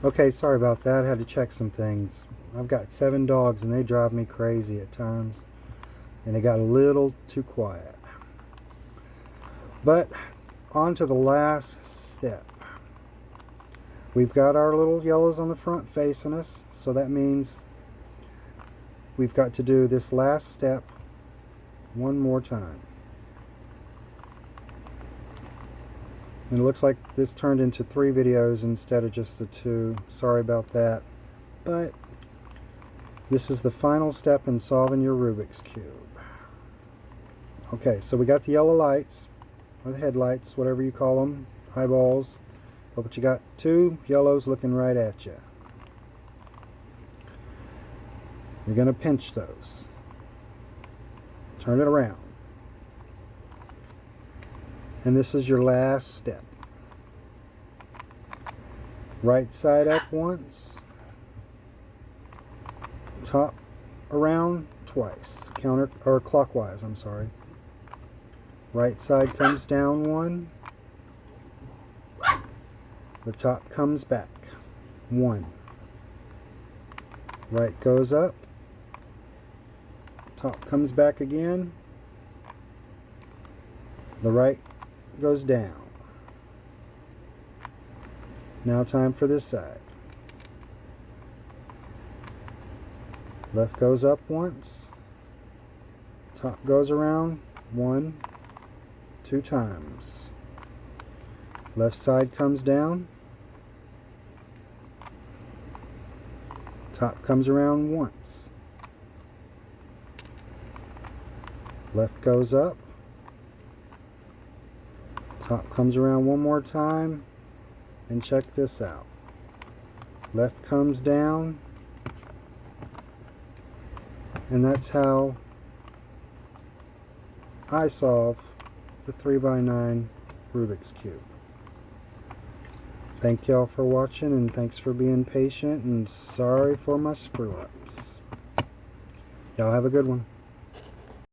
Okay, sorry about that. I had to check some things. I've got 7 dogs and they drive me crazy at times. And it got a little too quiet. But on to the last step. We've got our little yellows on the front facing us, so that means we've got to do this last step one more time. And it looks like this turned into 3 videos instead of just the 2. Sorry about that. But this is the final step in solving your Rubik's Cube. Okay, so we got the yellow lights, or the headlights, whatever you call them, eyeballs. But you got 2 yellows looking right at you. You're going to pinch those. Turn it around. And this is your last step. Right side up once. Top around twice. Counter or clockwise, I'm sorry. Right side comes down 1. The top comes back 1. Right goes up. Top comes back again. The right goes down. Now time for this side. Left goes up once. Top goes around 1, 2 times. Left side comes down. Top comes around once. Left goes up. Top comes around one more time. And check this out. Left comes down. And that's how I solve the 3x9 Rubik's Cube. Thank y'all for watching, and thanks for being patient, and sorry for my screw-ups. Y'all have a good one.